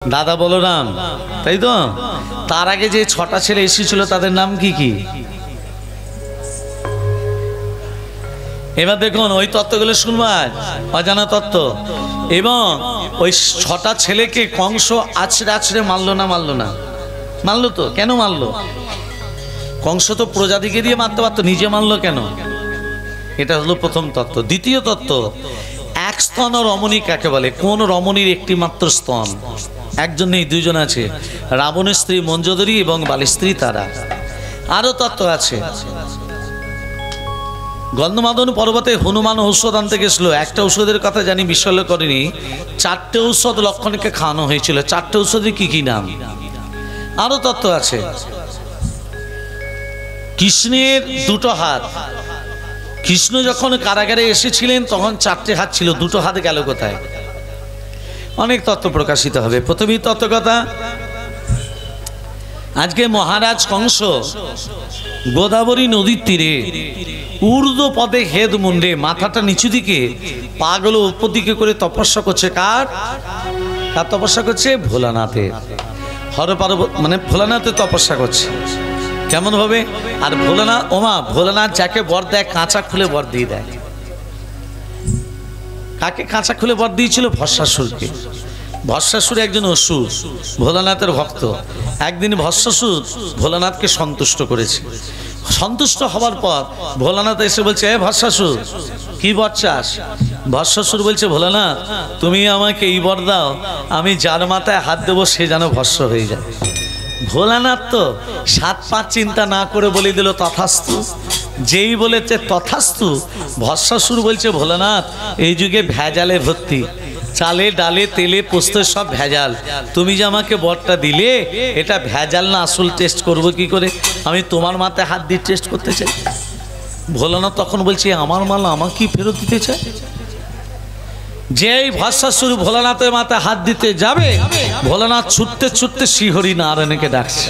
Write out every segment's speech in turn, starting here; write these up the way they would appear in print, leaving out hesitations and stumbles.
দাদা বলরাম, তাই তো? তার আগে যে ৬টা ছেলে এসেছিল তাদের নাম কি কি? এবার দেখুন, ওই তত্ত্বগুলো শুনবাই, অজানা তত্ত্ব। এবং ওই ৬টা ছেলেকে কংস আছড়ে আছড়ে মারলো না? মারলো তো। কেন মারলো? কংস তো প্রজাদিকে দিয়ে মারতে পারতো, নিজে মারলো কেন? এটা হলো প্রথম তত্ত্ব। দ্বিতীয় তত্ত্ব, এক স্তন রমণী কাকে বলে? কোন রমণীর একটি মাত্র স্তন? একজন নেই, দুইজন আছে, রাবণের স্ত্রী মঞ্জোদরী এবং বালির স্ত্রী তারা। আরো তত্ত্ব আছে। গন্ধমাদন পর্বতে হনুমান ঔষধ আনতে গেছিল। একটা ঔষধের কথা জানি, বিশ্লেষণ করিনি। 4টে ঔষধ লক্ষণকে খাওয়ানো হয়েছিল। 4টে ঔষধের কি কি নাম? আরো তত্ত্ব আছে। কৃষ্ণের 2টো হাত। কৃষ্ণ যখন কারাগারে এসেছিলেন তখন 4টে হাত ছিল, 2টো হাত গেল কোথায়? অনেক তত্ত্ব প্রকাশিত হবে। প্রথমেই তত্ত্বকথা। আজকে মহারাজ কংস গোদাবরী নদীর তীরে ঊর্ধ্ব পদে হেদ মুন্ডে, মাথাটা নিচু দিকে, পাগুলো উপর দিকে করে তপস্যা করছে। কার তপস্যা করছে? ভোলানাথের। মানে ভোলানাথের তপস্যা করছে। কেমন ভাবে? আর ভোলানাথ যাকে বর দেয় কাঁচা খুলে বর দিয়ে দেয়। কাকে কাঁচা খুলে বর দিয়েছিল? ভস্মাসুরকে। ভস্মাসুর একজন অসুর, ভোলানাথের ভক্ত। একদিন ভস্মাসুর ভোলানাথকে সন্তুষ্ট করেছে। সন্তুষ্ট হওয়ার পর ভোলানাথ এসে বলছে, এ ভস্মাসুর, কি বর চাস? ভস্মাসুর বলছে, ভোলানাথ তুমি আমাকে এই বর দাও, আমি যার মাথায় হাত দেবো সে যেন ভস্ম হয়ে যায়। ভোলানাথ তো 7-5 চিন্তা না করে বলে দিল তথাস্তু। যেই বলেছে তথাস্তু, ভস্মাসুর বলছে, ভোলানাথ এই যুগে ভেজালে ভর্তি, চালে ডালে তেলে পোস্তে সব ভেজাল। তুমি যে আমাকে বরটা দিলে এটা ভেজাল না আসল টেস্ট করব কি করে? আমি তোমার মাথায় হাত দিয়ে টেস্ট করতে চাই। ভোলানাথ তখন বলছে, আমার মাল আমাকে ফেরত দিতে চাই? যেই ভস্মাসুর ভোলানাথের মাথায় হাত দিতে যাবে, ভোলানাথ ছুটতে ছুটতে শ্রীহরি নারায়ণকে ডাকছে,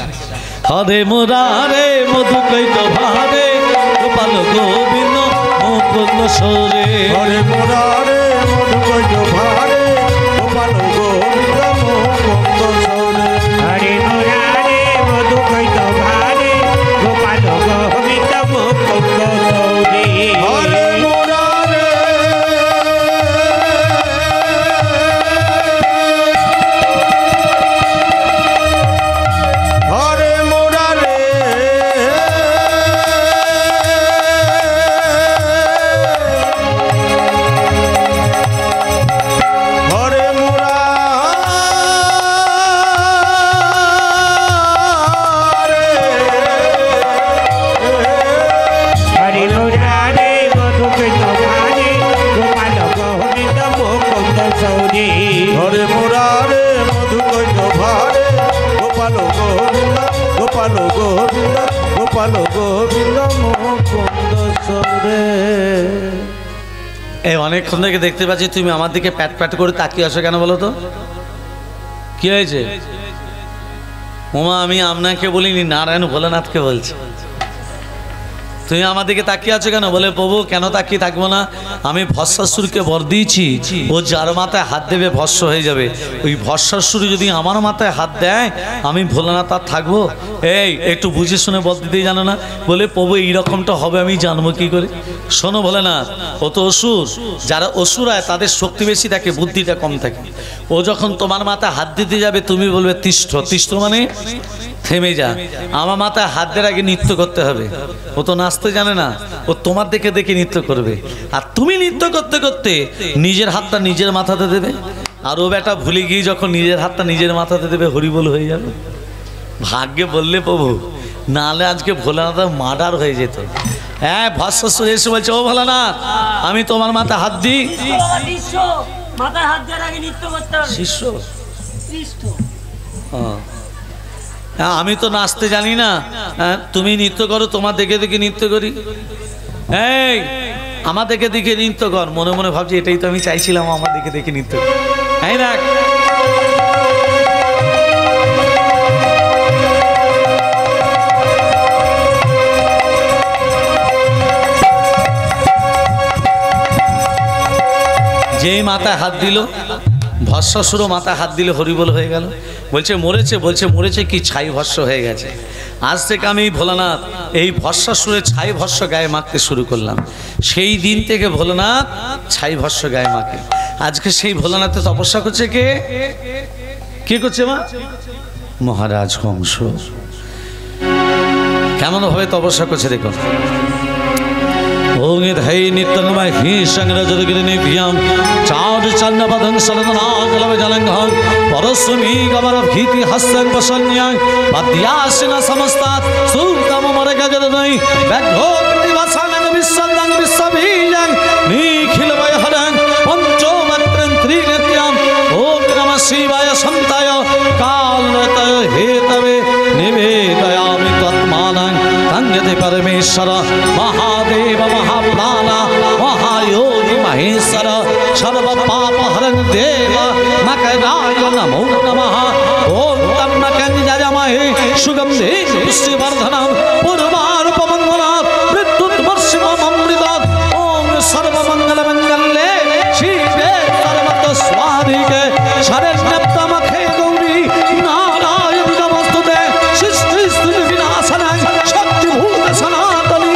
হরে মুরারে মধু কৈত ভারে গোপাল গোবিন্দ মুকুন্দ সরে। হরে মুরারে মধু কৈত ভারে গোপাল গোবিন্দ মুকুন্দ সরে। হরে মুরারে মধু কৈত ভারে গোপাল গোবিন্দ মুকুন্দ সরে। হরে মুরারে হরে মুরারে হরে হরে মুরারে মধু কৈত ভারে গোপাল গোবিন্দ মুকুন্দ সরে। হরে মুরারে মধু কৈত ভারে গোপাল গোবিন্দ গোপাল গোবিন্দ গোপাল গোবিন্দ মুকুন্দ সরে। এই অনেকক্ষণ থেকে দেখতে পাচ্ছি তুমি আমার দিকে প্যাট প্যাট করে তাকিয়ে আসো কেন বলো তো? কি হয়েছে? ওমা, আমি আপনাকে বলিনি, নারায়ণ ভোলানাথকে বলছি। তুমি আমার দিকে তাকিয়ে আছো কেন? বলে, প্রভু কেন তাকিয়ে থাকবো না? আমি ভস্মাসুরকে বর দিয়েছি, ও যার মাথায় হাত দেবে ভস্ম হয়ে যাবে। ওই ভস্মাসুর যদি আমার মাথায় হাত দেয়, আমি ভোলানাথ আর থাকবো? এই একটু বুঝে শুনে বল দিতেই জানো না? বলে, প্রভু এইরকমটা হবে আমি জানবো কি করে? শোনো ভোলানাথ, ও তো অসুর। যারা অসুর হয় তাদের শক্তি বেশি থাকে, বুদ্ধিটা কম থাকে। ও যখন তোমার মাথায় হাত দিতে যাবে তুমি বলবে তিষ্ঠ। তিষ্ঠ মানে থেমে যা। আমার মাথায় হাত দেওয়ার আগে নৃত্য করতে হবে। ও তো নাচতে জানে না, ও তোমার দেখে দেখে নৃত্য করবে। আর তুমি নৃত্য করতে করতে নিজের হাতটা নিজের মাথাতে দেবে। আর ও বেটা ভুলে গিয়ে যখন নিজের হাতটা নিজের মাথাতে দেবে, হরিবোল হয়ে যাবে। ভাগ্যে বললে প্রভু, নাহলে আজকে ভোলানাথ মার্ডার হয়ে যেত। হ্যাঁ, ভস্মাসুর এসে বলছে, ও ভোলানাথ আমি তোমার মাথায় হাত দিই। মাথায় হাত দেওয়ার আগে নৃত্য করতে হবে। শিষ্য? সৃষ্ট। হ্যাঁ, আমি তো নাচতে জানি না। হ্যাঁ, তুমি নৃত্য করো, তোমার দেখে দেখে নৃত্য করি। এই আমার দেখে দেখে নৃত্য কর। মনে মনে ভাবছি এটাই তো আমি চাইছিলাম, আমার দেখে দেখে নৃত্য কর। হ্যাঁ রাখ। যেই মাথায় হাত দিল ভস্মাসুরও মাথা হাত দিলে হরিবোল হয়ে গেল। বলছে মরেছে, বলছে মরেছে কি ছাই ভস্য হয়ে গেছে। আজ থেকে আমি ভোলানাথ এই ভস্মাসুরের ছাই ভস্য গায়ে মাখতে শুরু করলাম। সেই দিন থেকে ভোলানাথ ছাই ভস্য গায়ে মাখে। আজকে সেই ভোলানাথে তপস্যা করছে কে? কে করছে মা? মহারাজ কংস। কেমন ভাবে তপস্যা করছে দেখুন। ওং ধৈ নিত্যনময় হি সংরজদগিরিনি ভিয়াম চার চন্নপদং সরদনাগলব জলঙ্ঘং পরস্মি গমর ভীতি হাস্যং বসন্যাং পদ্যাসিন সমস্তাৎ সুতম মরগগদৈ ব্যাঘ্রো কৃতিবাসানং বিশ্বন্দং বিশ্ববীজং নিখিল বয়হরং পঞ্চমাত্রং ত্রিনেত্রং ওম নমঃ শিবায় সন্তায় কালতয় হেতবে নিবেদয়ামি তৎমানং তন্যতে পরমেশ্বর মহাদেব महाप्राणा महायोगी महेश्वर सर्वपापहरं देव मकराय नमो नमः ओम तन्मकं यजमहे सुगन्धे पुष्टिवर्धनं पूर्वारुपमङ्गलात् विद्युद्वर्षिममृतात् ओम सर्वमङ्गलमङ्गले शिवे सर्वतस्वाधिके शरण्यप्तमखे गौरी नारायण नमस्तुते सृष्टि विनाशनं शक्तिभूत सनातनी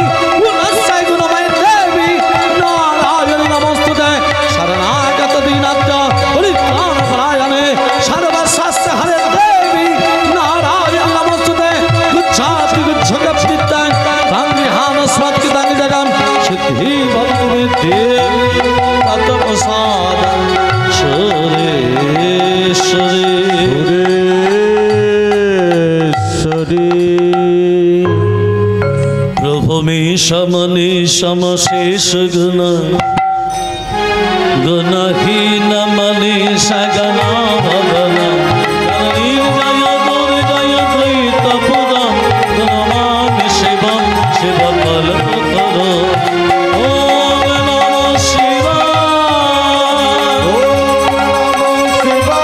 समनि समशेष गुण गुणहीन मनि सगना भवन जय दुर्जय द्वैतपुरं नमामि शिवं शिवफलपुत्रं ओम नमः शिवाय ओम नमः शिवाय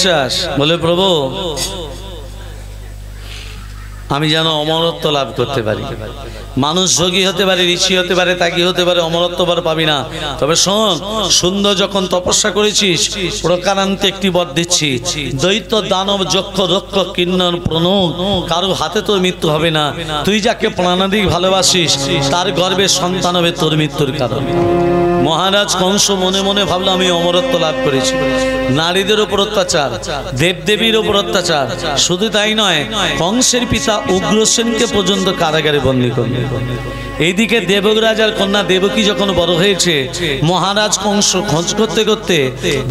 চাস বলে প্রভু আমি যেন অমরত্ব লাভ করতে পারি। মানুষ যোগী হতে পারে, ঋষি হতে পারে, তাগি হতে পারে, অমরত্ব বার পাবি না। তবে শোন, সুন্দর যখন তপস্যা করেছিস প্রকারান্তে একটি বর দিচ্ছি, দৈত্য দানব যক্ষ রক্ষ কিন্নর প্রণব কারো হাতে তোর মৃত্যু হবে না। তুই যাকে প্রাণাধিক ভালোবাসিস তার গর্ভে সন্তান হবে তোর মৃত্যুর কারণ। মহারাজ কংস মনে মনে ভাবলো আমি অমরত্ব লাভ করেছি। নারীদের উপর অত্যাচার, দেবদেবীর উপর অত্যাচার, শুধু তাই নয় কংসের পিতা উগ্রসেনকে পর্যন্ত কারাগারে বন্দী করলেন। এইদিকে দেবরাজার কন্যা দেবকী যখন বড় হয়েছে মহারাজ কংস খোঁজ করতে করতে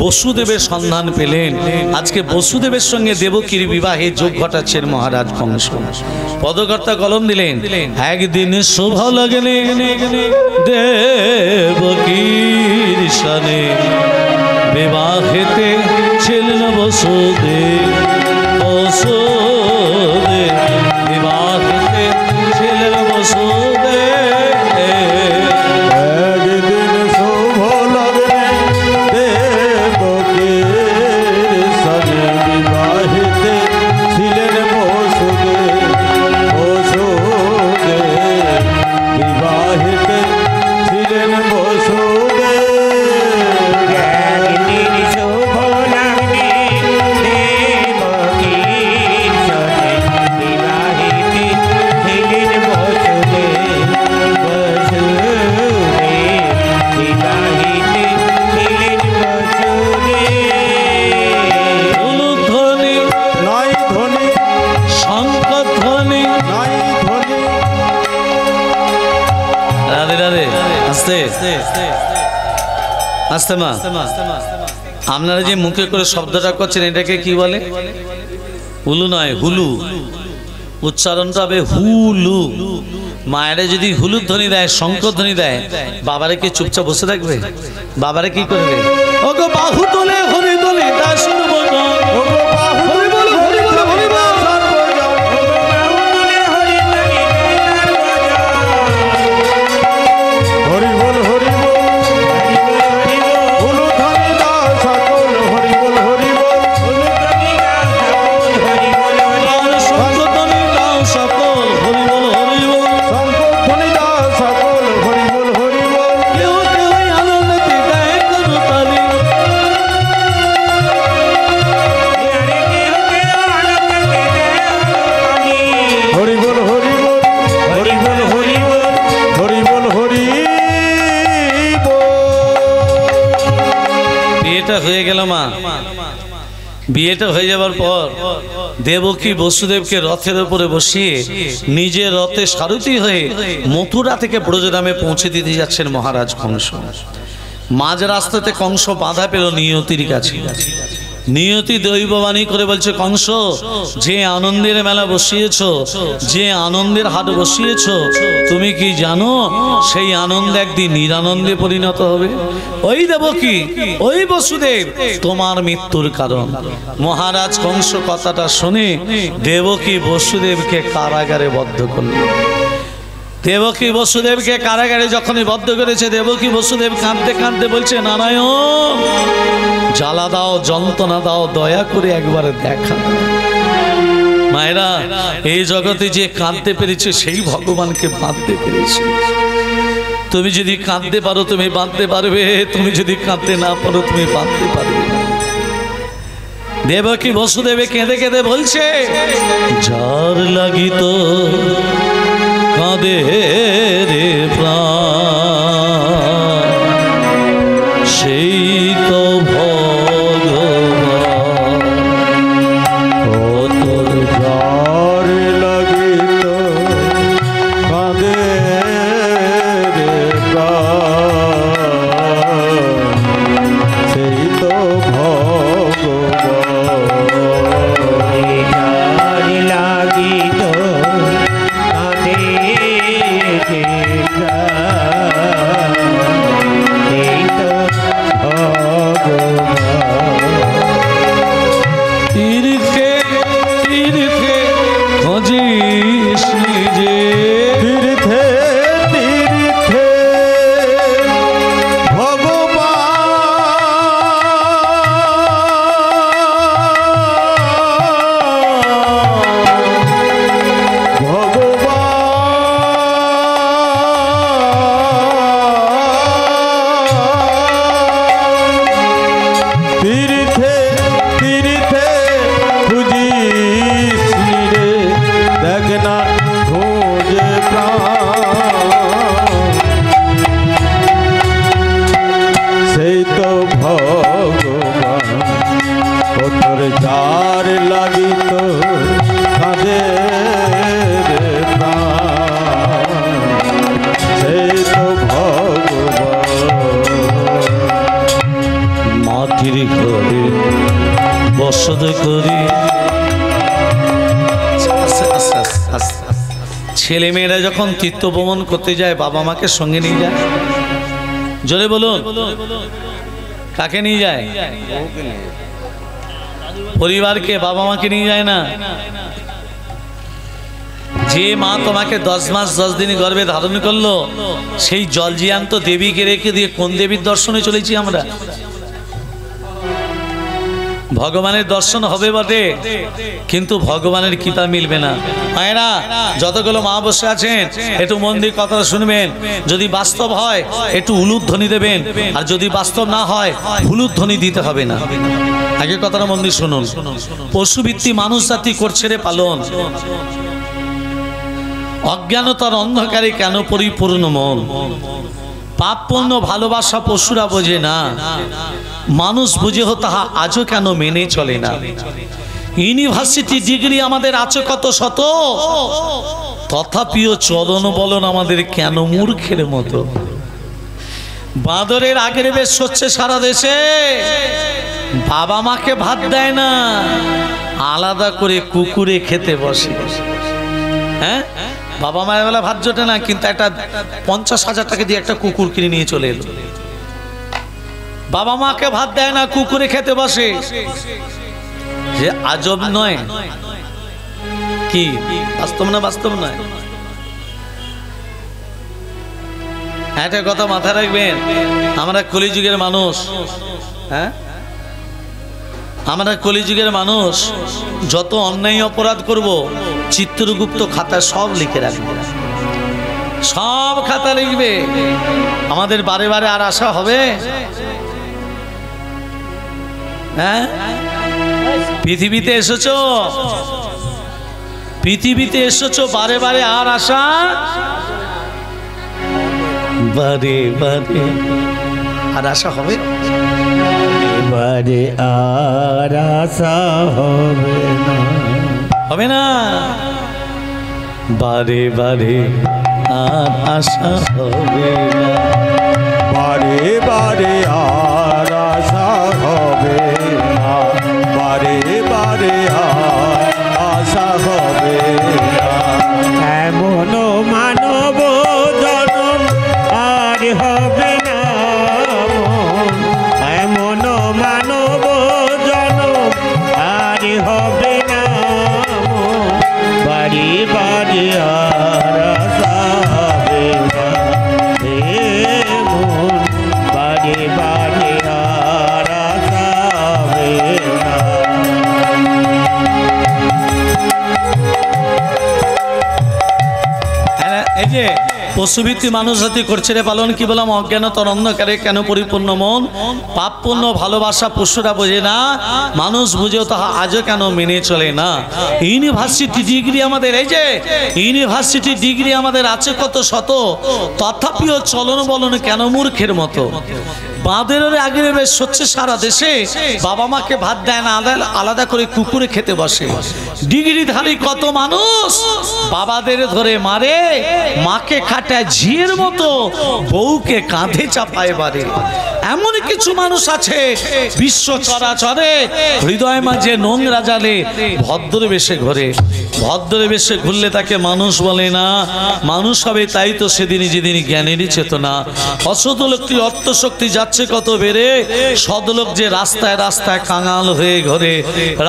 বসুদেবের সন্ধান পেলেন। আজকে বসুদেবের সঙ্গে দেবকীর বিবাহে যোগ ঘটাচ্ছেন মহারাজ কংস। পদকর্তা কলম দিলেন, একদিন শুভ লগনে দেবকীর সনে বিবাহেতে ছিলেন বসুদেব। বসুদেব বিবাহেতে ছিলেন বসুদেব। একদিন শুভ লগ্নে দেবকীর সনে বিবাহিতে ছিলেন বসুদেব। বসুদেব বিবাহিতে ছিলেন বসুদেব। একদিন শুভ লগ্নে দেবকীর সনে বিবাহিতে ছিলেন বসুদেব। বসুদেব বিবাহিতে ছিলেন বসুদেব। উলুধ্বনি নয় ধ্বনি শঙ্খধ্বনি নয় ধ্বনি। রাধে রাধে। আস্তে আস্তে মা, আপনারা যে মুখে করে শব্দটা করছেন এটাকে কি বলে? উলু নয়, হুলু। উচ্চারণটা হবে হুলু। মায়েরা যদি হুলুর ধ্বনি দেয়, শঙ্কর ধ্বনি দেয়, বাবারে কি চুপচাপ বসে থাকবে? বাবারে কি করবে? ও ওগো বাহু তোলে হরি তোলে দাস সর্বজন ওগো বাহু হরি বল হরি বল হরি বল হরি বল হরি বল উলুধ্বনি দাও সকল হরি বল হরি বল আর শঙ্খধ্বনি দাও সকল হরি বল হরি বল শঙ্খধ্বনি দাও সকল হরি বল হরি বল কেউ কেউ আনন্দে গায়ে করতালি হরি বল হরি বল হরি বল হরি বল হরি বল হরি বল। বিয়েটা হয়ে গেল মা। বিয়েটা হয়ে যাবার পর দেবকী বসুদেবকে রথের উপরে বসিয়ে নিজে রথে সারথি হয়ে মথুরা থেকে ব্রজধামে পৌঁছে দিতে যাচ্ছেন মহারাজ কংস। মাঝ রাস্তাতে কংস বাধা পেল নিয়তির কাছে। নিয়তি দৈববাণী করে বলছে, কংস, যে আনন্দের মেলা বসিয়েছ, যে আনন্দের হাট বসিয়েছ, তুমি কি জানো সেই আনন্দ একদিন নিরানন্দে পরিণত হবে? ওই দেবকী, ওই বসুদেব তোমার মৃত্যুর কারণ। মহারাজ কংস কথাটা শুনে দেবকী বসুদেবকে কারাগারে বদ্ধ করল। দেবকী বসুদেবকে কারাগারে যখনই বদ্ধ করেছে, দেবকী বসুদেব কাঁদতে কাঁদতে বলছে, নারায়ণ, জ্বালা দাও, যন্ত্রণা দাও, দয়া করে একবার দেখা। মায়েরা, এই জগতে যে কাঁদতে পেরেছে সেই ভগবানকে বাঁধতে পেরেছে। তুমি যদি কাঁদতে পারো তুমি বাঁধতে পারবে, তুমি যদি কাঁদতে না পারো তুমি বাঁধতে পারবে না। দেবকী বসুদেবে কেঁদে কেঁদে বলছে, যার লাগিত কাঁদে রে প্রাণ, সেই তো ভগবান। ও তোর যার লাগিত কাঁদে রে প্রাণ, সেই তো ভগবান। লাগিত কাঁদে এই তো তীর্থে তীর্থে খোঁজিস নিজে, তীর্থে তীর্থে তীর্থে তীর্থে খুঁজিস রে, দেখ না খোঁজে প্রাণ, সেই তো ভগবান। ও তোর যার লাগিত কাঁদে রে প্রাণ, সেই তো ভগবান। মাটির ঘরে বসত করি। ছেলে মেয়েরা যখন তীর্থ ভ্রমণ করতে যায় বাবা মাকে সঙ্গে নিয়ে যায়। জোরে বলুন, কাকে নিয়ে যায়? পরিবারকে, বাবা মাকে নিয়ে যায় না। যে মা তোমাকে 10 মাস 10 দিন গর্ভে ধারণ করলো, সেই জলজিয়ান্ত দেবীকে রেখে দিয়ে কোন দেবীর দর্শনে চলেছি আমরা? ভগবানের দর্শন হবে বটে, কিন্তু ভগবানের কৃপা মিলবে না। মায়েরা, যতগুলো মা বসে আছেন একটু মন দিয়ে কথাটা শুনবেন। যদি বাস্তব হয় একটু উলুধ্বনি দেবেন, আর যদি বাস্তব না হয় হুলুধ্বনি দিতে হবে না। আগে কথাটা মন দিয়ে শুনুন। পশুবৃত্তি মানুষ জাতি করছে রে পালন, অজ্ঞানতার অন্ধকারে কেন পরিপূর্ণ মন। পাপ পুণ্য ভালোবাসা পশুরা বোঝে না, মানুষ বুঝে তাহা আজও কেন মেনে চলে না। ইউনিভার্সিটি ডিগ্রি আমাদের আছে কত শত, তথাপিও চলন বলন আমাদের কেন মূর্খের মতো। বাঁদরের আগের বেশ হচ্ছে সারা দেশে, বাবা মাকে ভাত দেয় না, আলাদা করে কুকুরে খেতে বসে। হ্যাঁ, বাবা মায়ের বেলা ভাত জোটে না, কিন্তু একটা 50,000 টাকা দিয়ে একটা কুকুর কিনে নিয়ে চলে এলো। বাবা মাকে ভাত দেয় না, কুকুরে খেতে বসে। যে আজব নয় কি? বাস্তব না বাস্তব নয়? একটা কথা মাথায় রাখবেন, আমরা কলিযুগের মানুষ। হ্যাঁ, আমরা কলিযুগের মানুষ। যত অন্যায় অপরাধ করব চিত্রগুপ্ত খাতা সব লিখে রাখবে, সব খাতা লিখবে। আমাদের বারে বারে আর আশা হবে? হ্যাঁ, পৃথিবীতে এসেছো, পৃথিবীতে এসেছো, বারে বারে আর আশা? বারে বারে আর আশা হবে? এবারে আর আশা হবে না, হবে না। বারে বারে আর আশা হবে না, বারে বারে আর আশা হবে না, বারে বারে আর আশা হবে না। এমন মানব জনম আর হবে না, এমন মানব জনম আর হবে না, বাড়ি বাড়ি আর আশা হবে না, মন বাড়ি বাড়ি আর আশা হবে না। এই যে পশুভিত্তি মানুষ জাতি করছে রে পালন, কি বললাম? অজ্ঞানতার অন্ধকারে কেন পরিপূর্ণ মন, পাপপূর্ণ ভালোবাসা পশুরা বোঝে না, মানুষ বুঝেও তাহা আজও কেন মেনে চলে না। ইউনিভার্সিটি ডিগ্রি আমাদের, এই যে ইউনিভার্সিটি ডিগ্রি আমাদের আছে কত শত, তথাপিও চলন বলন কেন মূর্খের মতো। বাঁধের আগে বেশ হচ্ছে সারা দেশে, বাবা মাকে ভাত দেয় না, আলাদা করে কুকুরে খেতে বসে। ডিগ্রিধারী কত মানুষ বাবাদের ধরে মারে, মাকে খাটায় ঝিয়ের মতো, বউকে কাঁধে চাপায় বাড়ে। এমন কিছু মানুষ আছে বিশ্ব চরাচরে হৃদয় মাঝে নোংরা জালে ভদ্র বেশে ঘরে। ভদ্র বেশে ঘুরলে তাকে মানুষ বলে না, মানুষ হবে তাই তো সেদিনই যেদিনই জ্ঞানেরই চেতনা। অসৎ লোকটি অর্থশক্তি যাচ্ছে কত বেড়ে, সদলোক যে রাস্তায় রাস্তায় কাঙাল হয়ে ঘরে।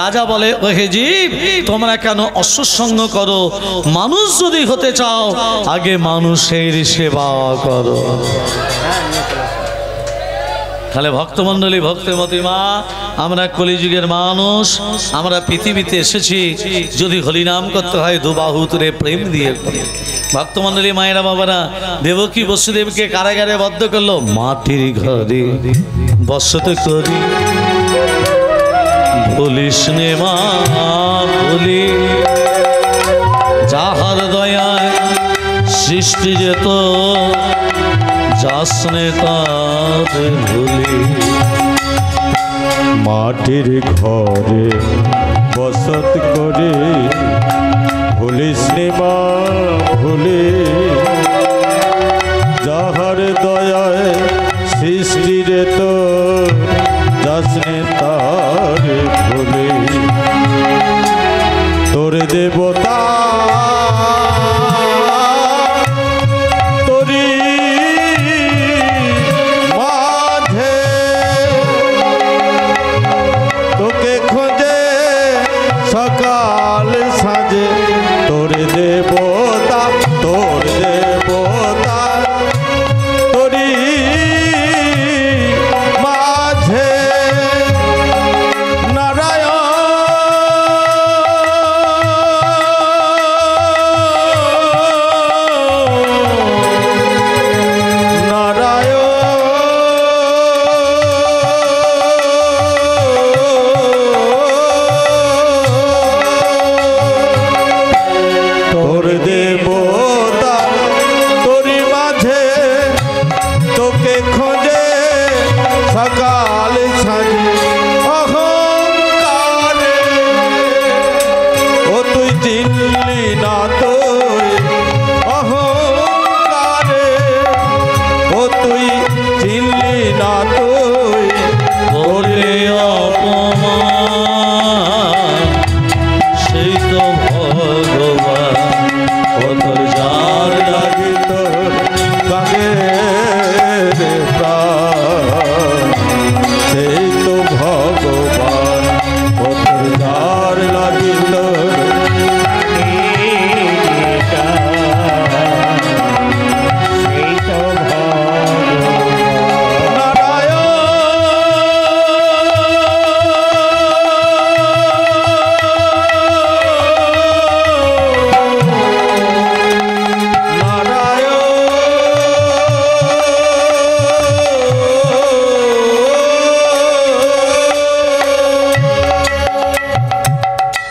রাজা বলে ওহে জীব, তোমরা কেন অশ্বসঙ্গ করো? মানুষ যদি হতে চাও আগে মানুষের সেবা করো। তাহলে ভক্তমণ্ডলী, ভক্তমতী মা, আমরা কলিযুগের মানুষ, আমরা পৃথিবীতে এসেছি যদি হরিনাম করতে হয় দুবাহু তুলে প্রেম দিয়ে। ভক্তমণ্ডলী মায়েরা বাবারা, দেবকী বসুদেবকে কারাগারে বদ্ধ করলো, মাটির ঘরে বসত করি বলিস নে মা বলি, যাহার দয়ায় সৃষ্টি যেত যাসনে তার ভুলি। মাটির ঘরে বসত করে ভুলিস নে মা ভুলি, যাহার দয়ায় সৃষ্টিরে তো যাসনে তার ভুলি। তোর দেবতা তোরি মাঝে তোকে খোঁজে সকাল সাঁঝে, তোর দেবতা তোর দেবতা তোরি মাঝে নারায়ণ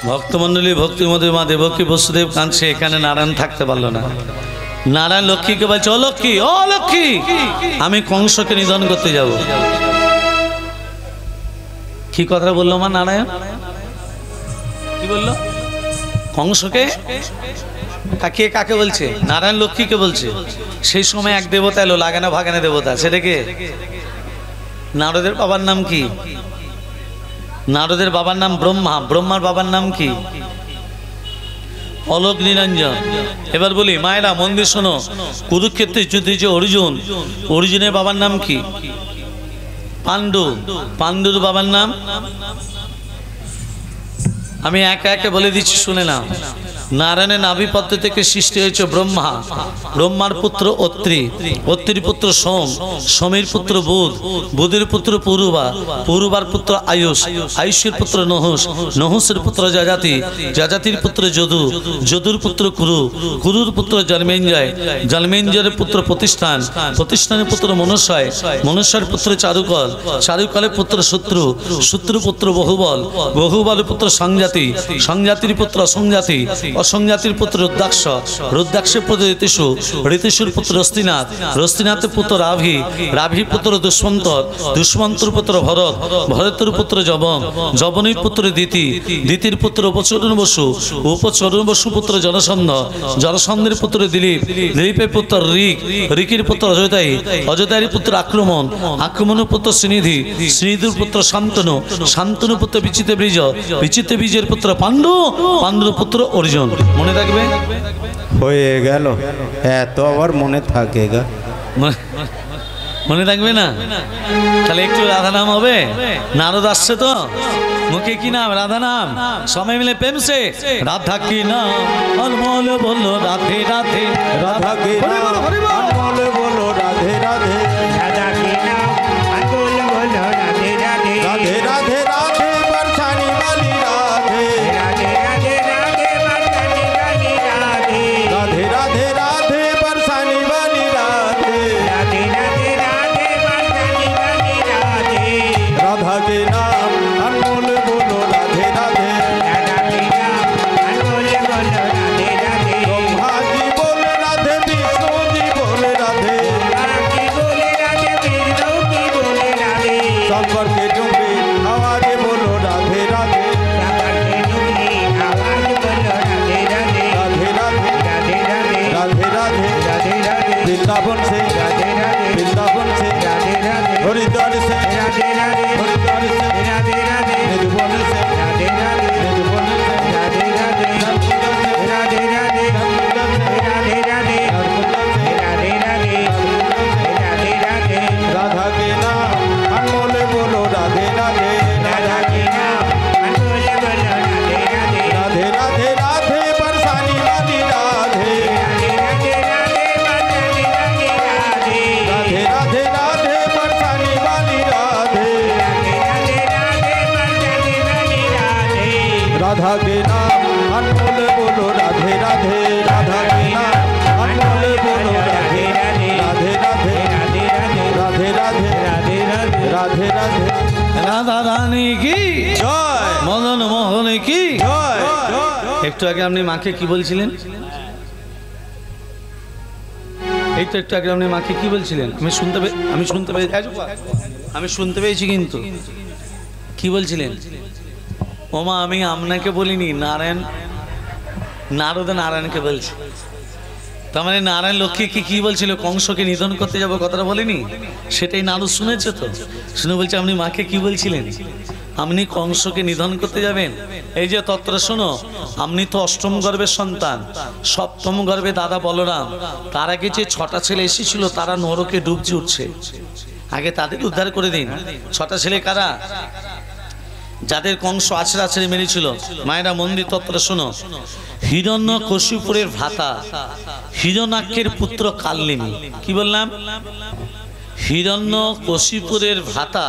ভক্তমণ্ডলী ভক্তিমতী মা দেবকী বসুদেব কাঁদছে, এখানে নারায়ণ থাকতে পারলো না। নারায়ণ লক্ষ্মীকে বলছে, ও লক্ষ্মী, ও লক্ষ্মী, আমি কংসকে নিধন করতে যাব। কি কথা বললো মা নারায়ণ? কি বললো? কংসকে? কে কাকে বলছে? নারায়ণ লক্ষ্মীকে বলছে। সেই সময় এক দেবতা এলো, লাগানো ভাগানো দেবতা। সেটা কে? নারদের বাবার নাম কি? নারদের বাবার নাম ব্রহ্মা। ব্রহ্মার বাবার নাম কি? অলোক নিরঞ্জন। এবার বলি মায়েরা মন দিয়ে শোনো, কুরুক্ষেত্রে যুদ্ধে যে অর্জুন, অর্জুনের বাবার নাম কি? পাণ্ডু। পাণ্ডুর বাবার নাম? আমি একে একে বলে দিচ্ছি, শুনে না। নারায়ণের নাভিপত্র থেকে সৃষ্টি হয়েছে ব্রহ্মা। ব্রহ্মার পুত্র অত্রি, অত্রির পুত্র সোম, সোমের পুত্র বুধ, বুধের পুত্র পুরুবা, পুরুবার পুত্র আয়ুষ, আয়ুষের পুত্র নহুষ, নহুষের পুত্র যজাতি, যজাতির পুত্র যদু, যদুর পুত্র কুরু, কুরুর পুত্র জন্মেঞ্জয়, জন্মেঞ্জয়ের পুত্র প্রতিষ্ঠান, প্রতিষ্ঠানের পুত্র মনুষ্যয়, মনুষ্যের পুত্র চারুকল, চারুকলের পুত্র শত্রু, শত্রু পুত্র বহুবল, বহুবলের পুত্র সংজাতি, সংজাতির পুত্র অসংজাতি, অসংজাতির পুত্র রুদ্রাক্ষ, রুদ্রাক্ষের পুত্র ঋতুষু, ঋতুষুর পুত্র রস্তিনাথ, রস্তিনাথের পুত্র রাভি, রাভির পুত্র দুষ্মন্তর, দুষ্মন্তর পুত্র ভরত, ভরতের পুত্র যবন, যবনের পুত্র দিতি, দিতির পুত্র উপচরণ বসু, উপচরণ বসু পুত্র জনসন্ধ, জনসন্ধের পুত্র দিলীপ, দিলীপের পুত্র ঋক, ঋকের পুত্র অযোধ্যায়ী, অযোধ্যায়ের পুত্র আক্রমণ, আক্রমণের পুত্র শ্রীনিধি, শ্রীনিধির পুত্র শান্তনু, শান্তনুর পুত্র বিচিতে বীজ, বিচিতে বীজের পুত্র পাণ্ডু, পাণ্ডুর পুত্র অর্জুন। মনে থাকবে? হয়ে গেল, এত আবার মনে থাকে গা? মনে থাকবে না? তাহলে একটু রাধা নাম হবে। নারদ আসছে তো, মুখে কি নাম? রাধা নাম। সবাই মিলে প্রেম সে রাধা কি নাম অনমোল বললো রাধে রাধে, রাধা কে নাম অনমোল বলো রাধে রাধে, রাধা के नाम अनमोल बोलो राधे राधे, রাধে রাধে রাধে বরছানি वाली राधे, राधे राधे राधे बरसाने वाली राधे, राधे राधे राधे बरसाने वाली राधे, राधे राधे राधे बरसाने वाली राधे, राधा के नाम अनमोल बोलो राधे राधे, राधा के नाम अनमोल बोलो राधे राधे, ब्रह्मा जी बोले राधे, विष्णु जी बोले राधे, की बोले राधे, विष्णु की बोले राधे, शंकर के डुंगे आवाज बोलो राधे राधे, सागर के डुंगी आवाज बोलो राधे राधे, राधे राधे राधे राधे राधे राधे राधे राधे वृंदावन से राधे राधे वृंदावन से राधे राधे हरिद्वार से राधे राधे हरिद्वार से राधे राधे मधुबन से राधे राधे मधुबन से राधे राधे नरकुंडा से राधे राधे नरकुंडा से राधे राधे नरकुंडा से राधे राधे राधे राधे राधा के नाम अनमोल बोलो राधे राधे, राधा के नाम अनमोल बोलो राधे राधे, राधे राधे राधे बरसाने वाली राधे, राधे राधे राधे बरसाने वाली राधे, राधे राधे राधे बरसाने वाली राधे, राधे राधे राधे बरसाने वाली राधे, राधा के नाम अनमोल बोलो राधे राधे, राधा के नाम अनमोल बोलो राधे राधे, राधे राधे राधे राधे राधे राधे राधे राधे राधे राधे রাধা রানী কি জয় মদন মোহন কি। জয় একটু আগে আপনি মাকে কি বলছিলেন? এই তো একটু আগে আপনি মাকে কি বলছিলেন? আমি শুনতে পেয়েছি কিন্তু কি বলছিলেন? ওমা আমি আপনাকে বলিনি, নারায়ণ নারদ নারায়ণকে বলছি। তার মানে নারায়ণ লক্ষ্মীকে কি বলছিল? কংসকে নিধন করতে যাব, কথাটা বলিনি? সেটাই নারদ শুনেছে তো, শুনে বলছে আপনি মাকে কি বলছিলেন? আপনি কংসকে নিধন করতে যাবেন। এই যে তত্ত্ব শোনো, আপনি তো অষ্টম গর্ভের সন্তান, সপ্তম গর্ভে দাদা বলরাম, তার আগে যে 6টা ছেলে এসেছিল তারা নরকে ডুবছে উঠছে, আগে তাদের উদ্ধার করে দিন। 6টা ছেলে কারা? যাদের কংস আছড়ে আছড়ে মেরেছিল। মায়েরা মন্দির তত্ত্ব শোনো, হিরণ্য কশিপুরের ভ্রাতা হিরণ্যাক্ষের পুত্র কাল্লিনী। কি বললাম? হিরণ্য কশিপুরের ভ্রাতা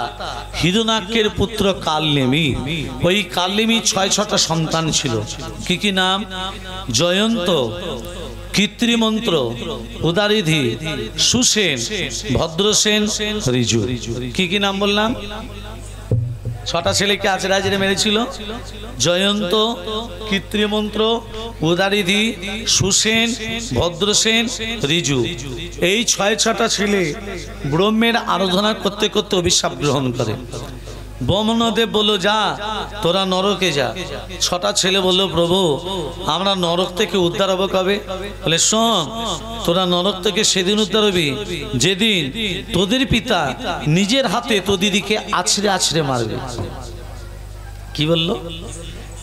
হিরণ্যাক্ষের পুত্র কাল্লিনী। ওই কাল্লিনী 6টা সন্তান ছিল। কি কি নাম? জয়ন্ত, কৃত্রিমন্ত্র, উদারিধি, সুসেন, ভদ্রসেন, ঋজু। কি কি নাম বললাম? ছটা ছেলেকে আজরা আজরে মেরেছিল। জয়ন্ত, কৃত্রিমন্ত্র, উদারিধি, সুসেন, ভদ্রসেন, রিজু, এই ছটা ছেলে ব্রহ্মের আরাধনা করতে করতে অভিশাপ গ্রহণ করে। ব্রহ্মদেব বলল, যা তোরা নরকে যা। ছটা ছেলে বলল, প্রভু আমরা নরক থেকে উদ্ধার হবো কবে? বলে, শোন, তোরা নরক থেকে সেদিন উদ্ধার হবি যেদিন তোদের পিতা নিজের হাতে তোর দিদিকে আছড়ে আছড়ে মারবে। কি বললো?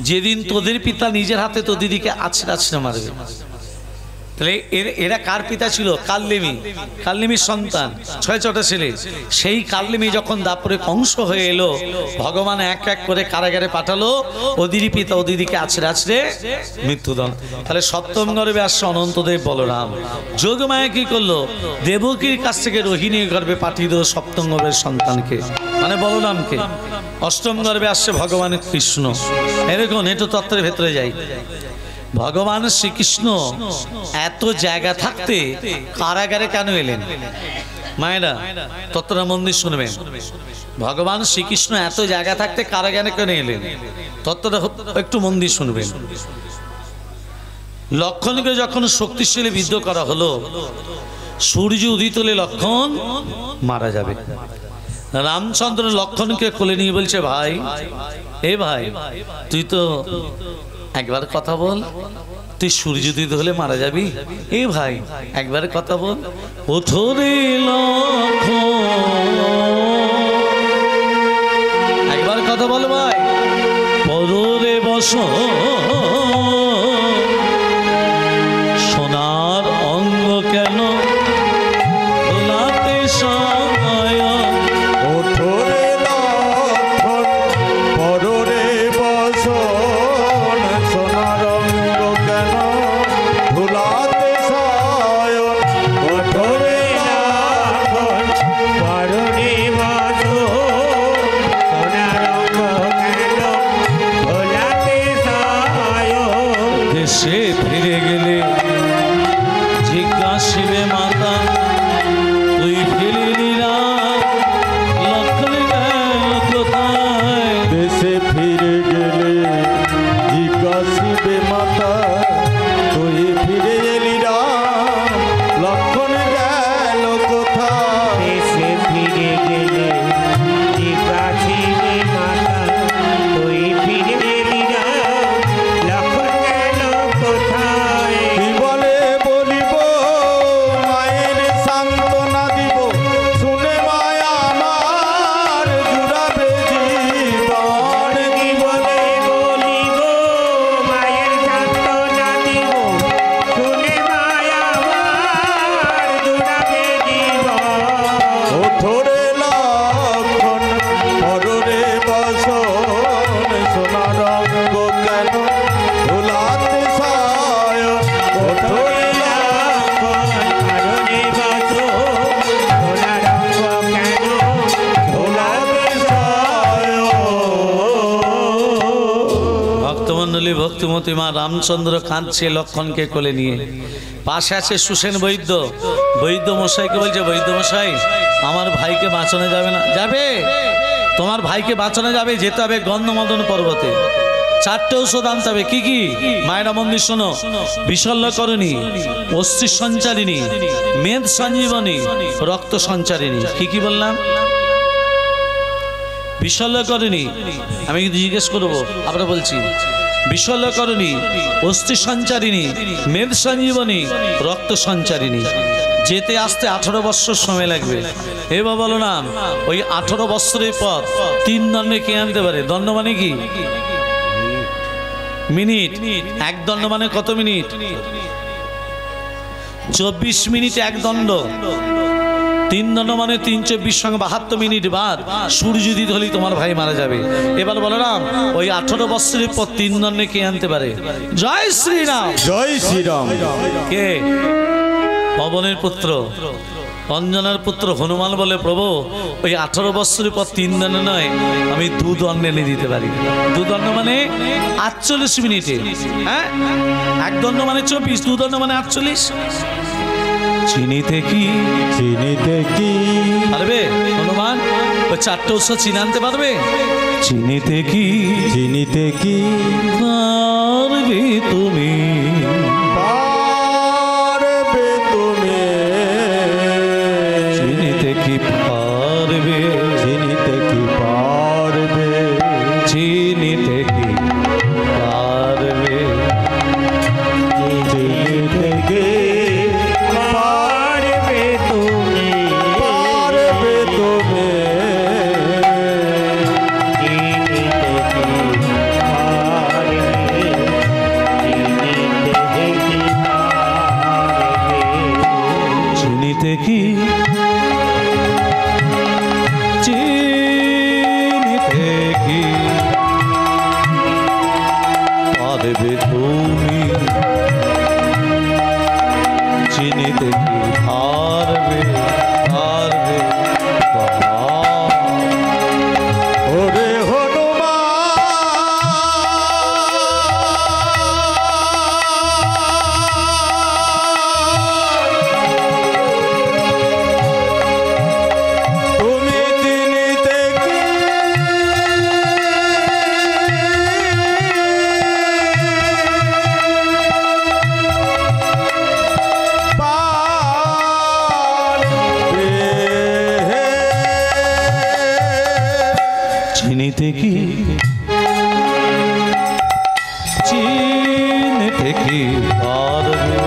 যেদিন তোদের পিতা নিজের হাতে তোর দিদিকে আছড়ে আছড়ে মারবে। তাহলে এরা কার পিতা ছিল? কাল্লিমি, কাল্লিমির সন্তান, ছটা ছেলে। সেই কাল্লিমি যখন দাপরে কংস হয়ে এলো, ভগবান এক এক করে কারাগারে পাঠালো। ওদিরই পিতা ওদিদিকে আছড়ে আছড়ে মৃত্যুদণ্ড। তাহলে সপ্তম গর্ভে আসছে অনন্তদেব বলরাম। যোগমায়া কি করলো? দেবকীর কাছ থেকে রোহিণীর গর্ভে পাঠিয়ে দিল সপ্তম গর্ভের সন্তানকে, মানে বলরামকে। অষ্টম গর্ভে আসছে ভগবান কৃষ্ণ। এরকম একটু তত্ত্বের ভেতরে যাই। ভগবান শ্রীকৃষ্ণ এত জায়গা থাকতে কারাগারে কেন এলেন? মায়েরা তত্ত্বটা মন দিয়ে শুনবেন। ভগবান শ্রীকৃষ্ণ এত জায়গা থাকতে কারাগারে কেন এলেন? তত্ত্বটা একটু মন দিয়ে শুনবেন। লক্ষণকে যখন শক্তিশালী বিদ্ধ করা হলো, সূর্য উদিত হলে লক্ষণ মারা যাবে। রামচন্দ্র লক্ষণকে কোলে নিয়ে বলছে, ভাই, এ ভাই, তুই তো একবার কথা বল, তুই সূর্য উদিত হলে মারা যাবি। এ ভাই একবার কথা বল। ওঠরে একবার কথা বল ভাই। পরে বস সোনার অঙ্গ কেন ভোলাতে সময়। ওঠরে লক্ষণ পররে বসন সোনার অঙ্গ কেন ধুলাতে সায়ন। ওঠরে লক্ষণ পরনে বসো সোনার অঙ্গ কেন ভোলাতে সায়। দেশে ফিরে গেলে জিজ্ঞাসিবে মাতা, তুই ফিরলি না, লক্ষণ গেল কোথায়? দেশে ফিরে গেলে জিজ্ঞাসিবে মাতা, তুই ফিরে এলি রাম, লক্ষণ গেল কোথায়? দেশে ফিরে গেলে জিজ্ঞাসিবে মাতা, তুই ফিরে এলি না, লক্ষণ গেল কোথায়? কি বলে বলিব মায়ের সান্ত্বনা দিব, শুনে মায়া আমার জুড়াবে জীবন। কি বলে বলিব মায়ের সান্ত্বনা দিব, শুনে মায়া আমার জুড়াবে জীবন। ওঠরে লক্ষণ পররে বসন সোনার অঙ্গ কেন ধুলাতে সায়ন। ওঠরে লক্ষণ পরনে বসো সোনার অঙ্গ কেন ধুলাতে সায়ন। ভক্তমণ্ডলী, ভক্তিমতী মা রামচন্দ্র কাঁদছে লক্ষণকে কোলে নিয়ে। পাশে আছে সুসেন বৈদ্য। বৈদ্য মশাইকে বলছে, বৈদ্য মশাই, আমার ভাইকে বাঁচানো যাবে না? যাবে, তোমার ভাইকে বাঁচানো যাবে। যেতে হবে গন্ধমদন পর্বতে, 4টে ঔষধ আনতে হবে। কি কি? মায়েরা মন্দির শোনো। বিশল্যকরণী, অস্থি সঞ্চারিণী, মেদ সঞ্জীবনী, রক্ত সঞ্চারিণী। কি কি বললাম? বিশল্যকরণী, আমি কিন্তু জিজ্ঞেস করবো, আমরা বলছি। বিশল্যকরণী, অস্থি সঞ্চারিণী, মেদ সঞ্জীবনী, রক্ত সঞ্চারিণী। যেতে আসতে 18 বৎসর সময় লাগবে। এবার বলো না, ওই 18 বৎসরের পর 3 দণ্ডে কে আনতে পারে? দণ্ড মানে কি? মিনিট। 1 দণ্ড মানে কত মিনিট? 24 মিনিট 1 দণ্ড। 3 দণ্ড মানে 3 24 সঙ্গে 72 মিনিট বাদ সূর্য উদিত হলেই তোমার ভাই মারা যাবে। এবার বলো না, ওই 18 বৎসরের পর 3 দণ্ডে কে আনতে পারে? জয় শ্রীরাম। জয় শ্রীরাম। কে? পবনের পুত্র, অঞ্জনার পুত্র হনুমান বলে, প্রভু ওই 18 বৎসরের পর 3 দণ্ড নয়, আমি 2 দণ্ড এনে দিতে পারি। 2 দণ্ড মানে 48 মিনিটে। হ্যাঁ, 1 দণ্ড মানে 24, 2 দণ্ড মানে 48। চিনিতে কি? চিনিতে কি? পারবে হনুমান? ওই 4টে ঔষধ চিনে আনতে পারবে? চিনিতে কি চিনিতে কি পারবে তুমি পারবে তুমি চিনিতে কি পারবে চিনিতে কি পারবে চিনিতে কি পারবে চিনিতে কি পারবে তুমি পারবে তুমি চিনিতে কি চিনিতে কি পারবে তুমি চিনিতে কি পারবে পারবে ওরে হনুমান তুমি চিনিতে কি পারবে চিনিতে কি চিনিতে কি পারবে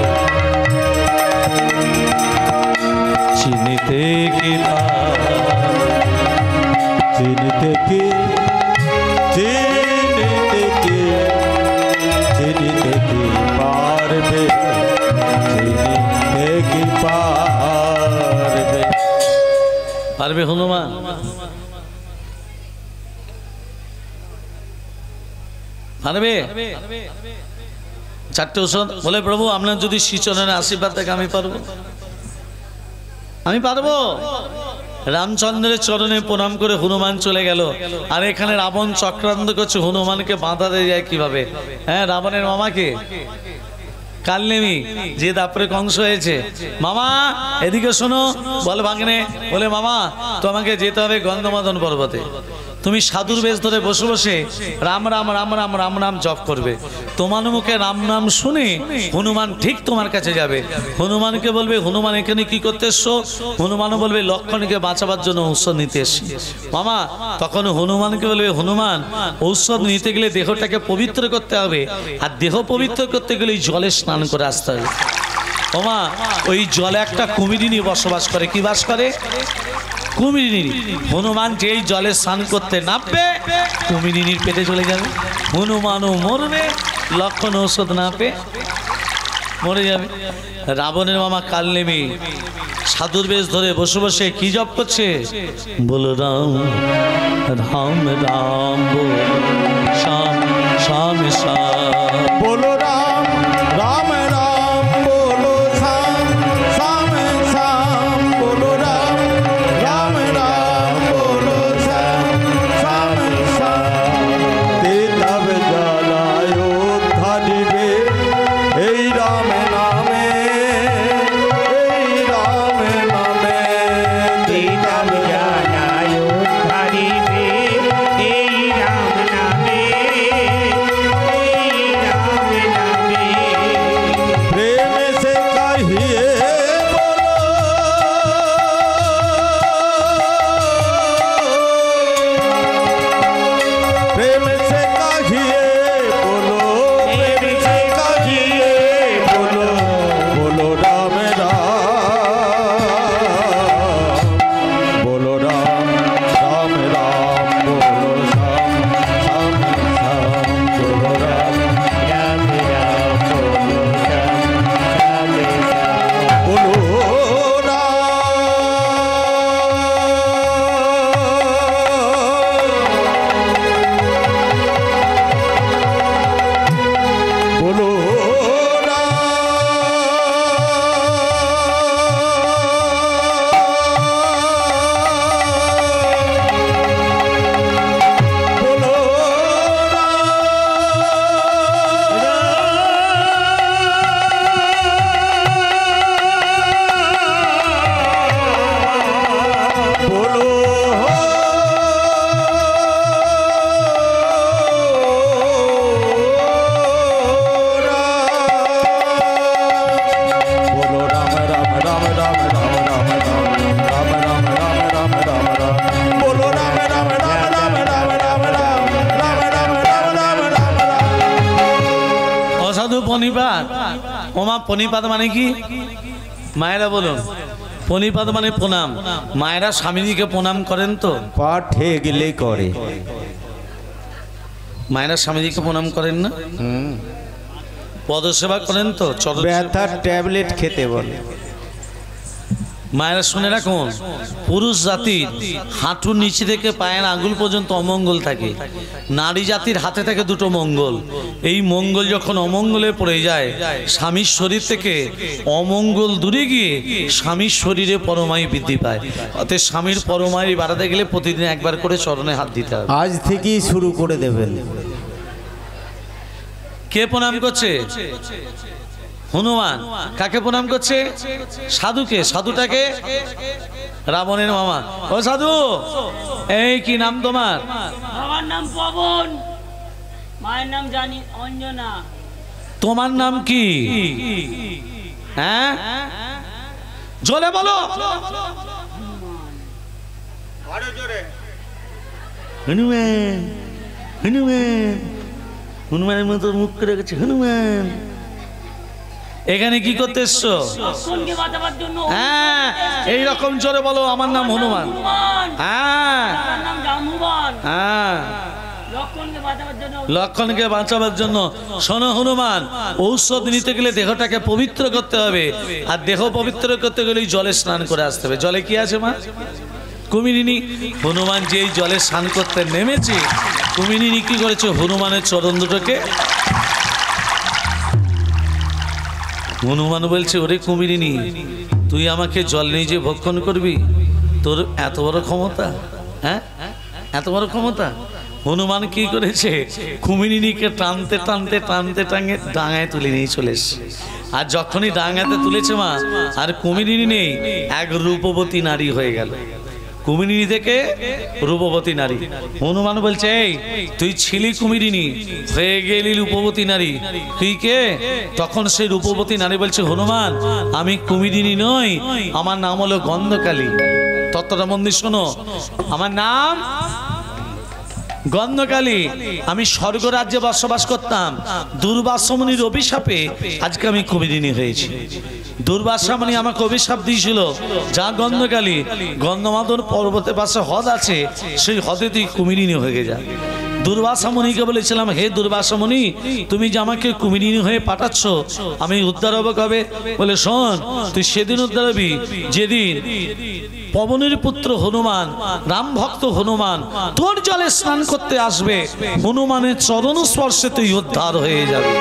চিনিতে কি চিনিতে কি চিনিতে কি চিনিতে কি পারবে চিনিতে কি পারবে পারবে হনুমান পারবে চারটে ওষুধ বলে প্রভু আপনার যদি শ্রীচরণের আশীর্বাদ থাকে আমি পারবো আমি পারবো রামচন্দ্রের চরণে প্রণাম করে হনুমান চলে গেল আর এখানে রাবণ চক্রান্ত করছে হনুমানকে বাধা দিয়ে যায় কিভাবে হ্যাঁ রাবণের মামাকে কালনেমি যে তারপরে কংস হয়েছে মামা এদিকে শোনো বল ভাগ্নে বলে মামা তোমাকে যেতে হবে গন্ধমাদন পর্বতে তুমি সাধুর বেশ ধরে বসে বসে রাম রাম রাম রাম রাম রাম জপ করবে তোমার মুখে রাম নাম শুনে হনুমান ঠিক তোমার কাছে যাবে হনুমানকে বলবে হনুমান এখানে কি করতে এসছো হনুমানও বলবে লক্ষণকে বাঁচাবার জন্য ঔষধ নিতে এসছি মামা তখন হনুমানকে বলবে হনুমান ঔষধ নিতে গেলে দেহটাকে পবিত্র করতে হবে আর দেহ পবিত্র করতে গেলে জলে স্নান করে আসতে হবে ওমা ওই জলে একটা কুমিরিনী বসবাস করে কি বাস করে কুমিরিনী হনুমান যেই জলে স্নান করতে নামবে কুমিরিনীর পেটে চলে যাবে হনুমানও মরবে লক্ষণ ঔষধ না পেয়ে মরে যাবে রাবণের মামা কালনেমি সাধুর বেশ ধরে বসে বসে কি জপ করছে বলো রাম রাম রাম বলো শ্যাম শ্যাম শ্যাম बोलो राम राम राम बोलो श्याम श्याम श्याम बोलो राम राम राम बोलो श्याम श्याम श्याम ते तब जलायो धरिबे এই রাম নামে এই রাম নামে তে তব জানায় ধরিবে এই রাম নামে এই রাম নামে प्रेम से कहिए बोलो प्रेम से कहिए बोलो प्रेम से कहिए बोलो बोलो राम राम बोलो राम राम राम बोलो श्याम श्याम श्याम बोलो राम রাম রাম বলো শ্যাম শ্যাম শ্যাম बोलो राम बोलो राम बोलो बोलो পণিপাত। ওমা পণিপাত মানে কি? মায়েরা বলুন। পণিপাত মানে প্রণাম। মায়েরা স্বামীজিকে প্রণাম করেন তো? পা ঠে গেলে করে। মায়েরা স্বামীজিকে প্রণাম করেন না? পদসেবা করেন তো? ব্যথার ট্যাবলেট খেতে বলে। মায়েরা শুনে রাখুন, পুরুষ জাতির হাঁটুর নিচে থেকে পায়ের আঙ্গুল পর্যন্ত অমঙ্গল থাকে, নারী জাতির হাতে থাকে দুটো মঙ্গল। এই মঙ্গল যখন অমঙ্গলে পড়ে যায়, স্বামীর শরীর থেকে অমঙ্গল দূরে গিয়ে স্বামীর শরীরে পরমায়ু বৃদ্ধি পায়। অতএব স্বামীর পরমায়ু বাড়াতে গেলে প্রতিদিন একবার করে চরণে হাত দিতে হবে। আজ থেকেই শুরু করে দেবেন। কে প্রণাম করছে? হনুমান। কাকে প্রণাম করছে? সাধুকে। সাধুটাকে? রাবণের মামা। ও সাধু, এই কি নাম তোমার? আমার নাম পবন, মায়ের নাম জানি অঞ্জনা। তোমার নাম কি? হ্যাঁ, জোরে বলো। হনুমান। হনুমান। হনুমানের মতো মুখ করে গেছে হনুমান। এখানে কি করতে এসছো? লক্ষণকে বাঁচাবার জন্য। হ্যাঁ, এইরকম জোরে বলো, আমার নাম হনুমান। হনুমান। হ্যাঁ আমার নাম জাম্বুবান। হ্যাঁ, লক্ষণকে বাঁচাবার জন্য। লক্ষণকে বাঁচাবার জন্য। শোনো হনুমান, ঔষধ নিতে গেলে দেহটাকে পবিত্র করতে হবে, আর দেহ পবিত্র করতে গেলে জলে স্নান করে আসতে হবে। জলে কি আছে মা? কুমিরিনী। হনুমান যেই জলে স্নান করতে নেমেছে, কুমিরিনী কি করেছে? হনুমানের চরণ দুটোকে। হনুমান বলছে, ওরে কুমিরিনী, তুই আমাকে জল নিয়ে যে ভক্ষণ করবি? তোর এত বড় ক্ষমতা? হ্যাঁ, এত বড় ক্ষমতা? হনুমান কি করেছে? কুমিরিনীকে টানতে টানতে টানতে টাঙে ডাঙায় তুলে নিয়ে চলে এসছে। আর যখনই ডাঙাতে তুলেছে মা, আর কুমিরিনী নেই, এক রূপবতী নারী হয়ে গেল। কুমিরিনী থেকে রূপবতী নারী। হনুমান বলছে, এই তুই ছিলি কুমিরিনী, হয়ে গেলি রূপবতী নারী, তুই কে? তখন সেই রূপবতী নারী বলছে, হনুমান আমি কুমিরিনী নই, আমার নাম হলো গন্ধকালী। তত্ত্বটা মন দিয়ে শোনো, আমার নাম গন্ধকালী। আমি স্বর্গরাজ্যে বসবাস করতাম, দুর্বাসা মুনির অভিশাপে আজকে আমি কুমিরিনী হয়েছি। দুর্বাসা মুনি আমাকে অভিশাপ দিয়েছিল, যা গন্ধকালী, গন্ধমাদন পর্বতের পাশে হ্রদ আছে, সেই হ্রদে তুই কুমিরিনী হয়ে যা। দুর্বাসা মুনিকে বলেছিলাম, হে দুর্বাসা মুনি, তুমি যে আমাকে কুমিরিনী হয়ে পাঠাচ্ছ, আমি উদ্ধার হবো কবে? বলে, শোন, তুই সেদিন উদ্ধার হবি যেদিন পবনের পুত্র হনুমান, রাম ভক্ত হনুমান তোর জলে স্নান করতে আসবে। হনুমানের চরণ স্পর্শে তুই উদ্ধার হয়ে যাবে।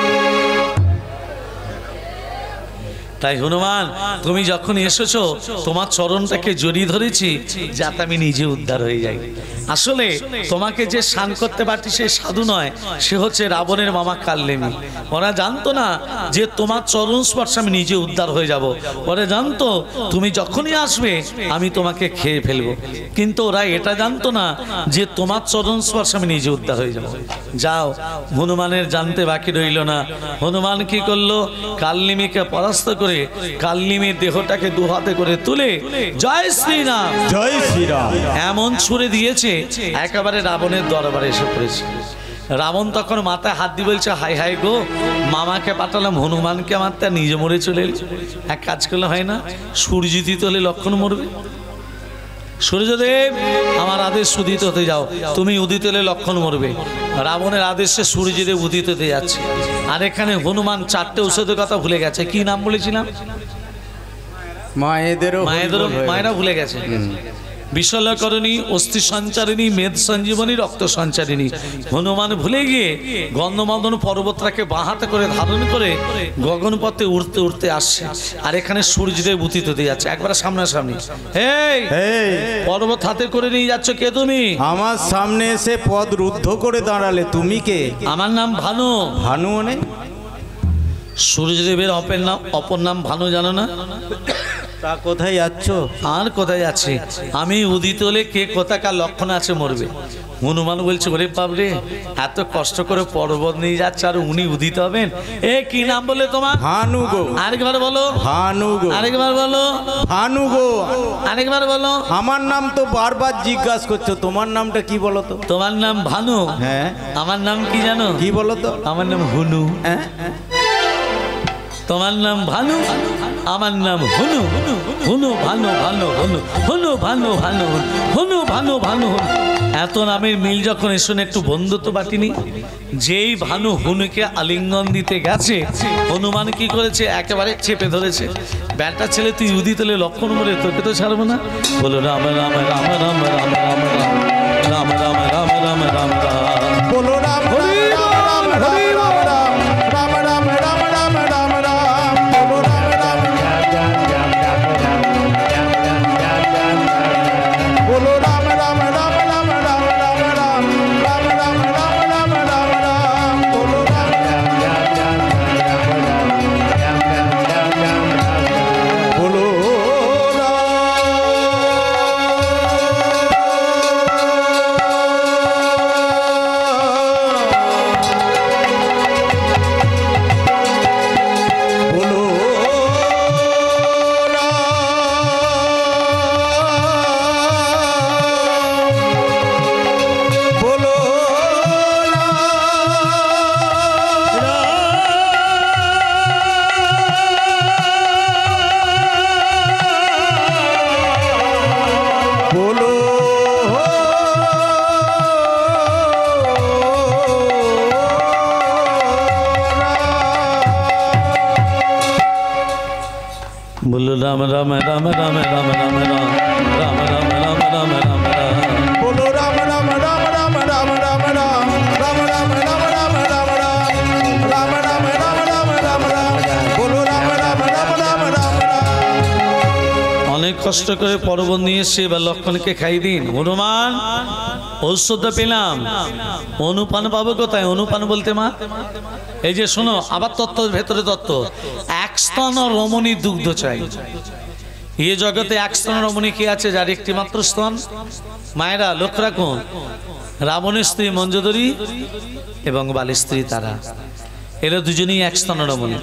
তাই হনুমান, তুমি যখন এসেছো, তোমার চরণটাকে জড়িয়ে ধরেছি যাতে আমি নিজে উদ্ধার হয়ে যাই। আসলে তোমাকে যে স্নান করতে পারছি সে সাধু নয়, সে হচ্ছে রাবণের মামা কালনেমি। ওরা জানতো না যে তোমার চরণ স্পর্শে আমি নিজে উদ্ধার হয়ে যাব। ওরা জানতো তুমি যখনই আসবে আমি তোমাকে খেয়ে ফেলবো, কিন্তু ওরা এটা জানতো না যে তোমার চরণ স্পর্শে আমি নিজে উদ্ধার হয়ে যাব। যাও, হনুমানের জানতে বাকি রইল না। হনুমান কি করলো? কালনেমিকে পরাস্ত করে কালনেমির দেহটাকে দু হাতে করে তুলে জয় শ্রীরাম, জয় শ্রীরাম এমন ছুড়ে দিয়েছে, একেবারে রাবণের দরবারে এসে পড়েছে। রাবণ তখন মাথায় হাত দিয়ে বলছে, হাই হাই গো, মামাকে পাঠালাম হনুমানকে মারতে, নিজে মরে চলে এল। এক কাজ করলে হয় না? সূর্য দিতে হলে লক্ষণ মরবে। সূর্যদেব আমার আদেশ উদিত হতে যাও, তুমি উদিত হলে লক্ষণ মরবে। রাবণের আদেশে সূর্যদেব উদিত হতে যাচ্ছে। আর এখানে হনুমান চারটে ঔষধের কথা ভুলে গেছে। কি নাম বলেছিলাম? মায়েরা ভুলে গেছে। বিশল্যকরণী, অস্থি সঞ্চারিণী, মেদ সঞ্জীবনী, রক্ত সঞ্চারিণী। হনুমান ভুলে গিয়ে গন্ধমাদন পর্বতটাকে বাঁহাতে করে ধারণ করে গগনপথে উড়তে উড়তে আসছে। আর এখানে সূর্যদেব উদিত হতে যাচ্ছে, একবার সামনাসামনি। এই পর্বত হাতে করে নিয়ে যাচ্ছ, কে তুমি? আমার সামনে এসে পদ রুদ্ধ করে দাঁড়ালে, তুমি কে? আমার নাম ভানু। ভানু মানে? সূর্যদেবের অপর নাম ভানু, জানো না? তা কোথায় যাচ্ছ? আর কোথায় যাচ্ছে? আমি উদিত হলে কে কোথাকার লক্ষণ আছে মরবে। হনুমান বলছে, ওরে বাবরে, এত কষ্ট করে পর্বত নিয়ে যাচ্ছে আর উনি উদিত হবেন? এ কি নাম বলে তোমার? ভানু গো। আরেকবার বলো। ভানু গো। আরেকবার বলো। ভানু গো। আরেকবার বলো। আমার নাম তো বারবার জিজ্ঞাসা করছো, তোমার নামটা কি বলো তো? তোমার নাম ভানু? হ্যাঁ। আমার নাম কি জানো? কি বলো তো? আমার নাম হুনু। হ্যাঁ, তোমার নাম ভানু, আমার নাম হুনু, হুনু ভানু ভানু হুনু, হুনু ভানু ভানু হুনু ভানু ভানু। এত নামের মিল যখন শুনে একটু বন্ধুত্ব বাটিনি। যেই ভানু হুনুকে আলিঙ্গন দিতে গেছে, হনুমান কি করেছে, একেবারে চেপে ধরেছে। ব্যাটা ছেলে তুই উদি তোলে লক্ষণ বলে, তোকে তো ছাড়বো না। বলো রাম রাম রাম রাম রাম রাম রাম রাম রাম রাম রাম রাম। বলো রাম হরি রাম রাম রাম রাম রাম রাম রাম রাম রাম রাম। বলো রাম রাম, বলো রাম রাম রাম রাম রাম রাম রাম রাম রাম রাম রাম রাম রাম। বলো রাম, বলো बोलो राम राम राम राम राम राम राम राम राम राम राम राम राम। বলো রাম রাম রাম রাম রাম রাম রাম রাম রাম রাম রাম রাম রাম রাম রাম রাম রাম রাম। বলো রাম রাম রাম রাম রাম রাম। অনেক কষ্ট করে পর্বত নিয়ে এসে এবার লক্ষণকে খাই দিন। হনুমান ঔষধ পেলাম, অনুপান পাবো কোথায়? অনুপান বলতে মা এই যে শোনো, আবার তত্ত্বের ভেতরে তত্ত্ব। এক স্তন রমণী দুগ্ধ চাই। এ জগতে এক স্তন রমণী কি আছে যার একটি মাত্র স্তন? মায়েরা লক্ষ্য রাখুন, রাবণের স্ত্রী মঞ্জুদরী এবং বালির স্ত্রী তারা, এরা দুজনেই এক স্তন রমণী।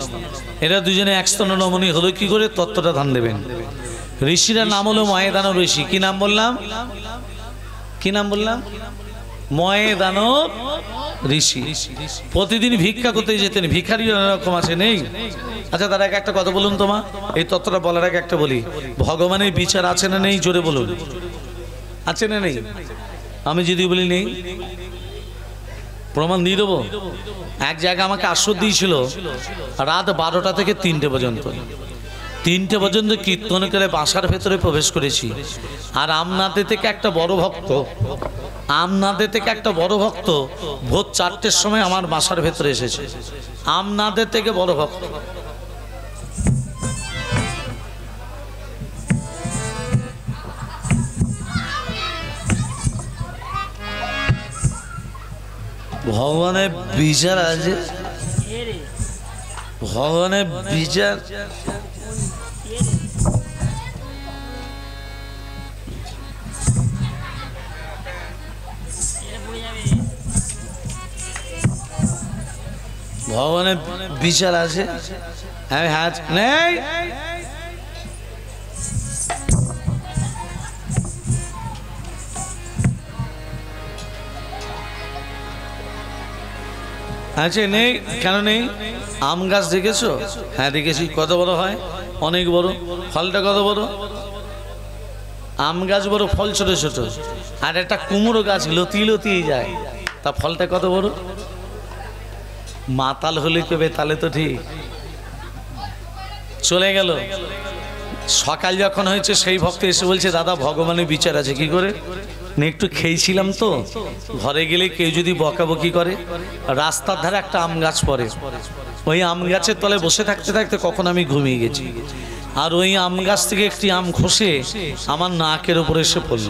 এরা দুজনে এক স্তন রমণী হলো কি করে? তত্ত্বটা ধান দেবেন। ঋষিরা নাম হলো ময়দানব ঋষি। কি নাম বললাম? কি নাম বললাম? ময়দানব ঋষি। প্রতিদিন ভিক্ষা করতে যেতেন। ভিখারি এরকম আছে নেই? আচ্ছা তার আগে একটা কথা বলুন তোমা, এই তত্ত্বটা বলার আগে একটা বলি। ভগবানের বিচার আছে না নেই? জোরে বলুন, আছে না নেই? আমি যদি বলি নেই, প্রমাণ দিয়ে দেবো। এক জায়গায় আমাকে আশ্রয় দিয়েছিল রাত 12টা থেকে 3টে পর্যন্ত। 3টে পর্যন্ত কীর্তন করে বাসার ভেতরে প্রবেশ করেছি। আর আমনাদে থেকে একটা বড় ভক্ত, আমনাদে থেকে একটা বড় ভক্ত ভোর 4টের সময় আমার বাসার ভেতরে এসেছে। আমনাদের থেকে বড় ভক্ত। ভগবানের বিচার আছে, ভগবানের বিচার। ভগবানের বিচার আছে। আমি হাত নেই, আচ্ছা নেই কেন নেই? আম গাছ দেখেছো? হ্যাঁ দেখেছি। কত বড় হয়? অনেক বড়। ফলটা কত বড়? আম গাছ বড়, ফল ছোট ছোট। আর একটা কুমড়ো গাছ লতিয়ে লতিয়ে যায়, তা ফলটা কত বড়? মাতাল হলে কবে তাহলে তো ঠিক। চলে গেল। সকাল যখন হয়েছে সেই ভক্ত এসে বলছে দাদা ভগবানের বিচার আছে। কি করে? না একটু খেয়েছিলাম তো, ঘরে গেলে কেউ যদি বকাবকি করে, রাস্তার ধারে একটা আম গাছ পড়ে, ওই আম গাছের তলে বসে থাকতে থাকতে কখন আমি ঘুমিয়ে গেছি। আর ওই আম গাছ থেকে একটি আম খসে আমার নাকের উপরে এসে পড়ল।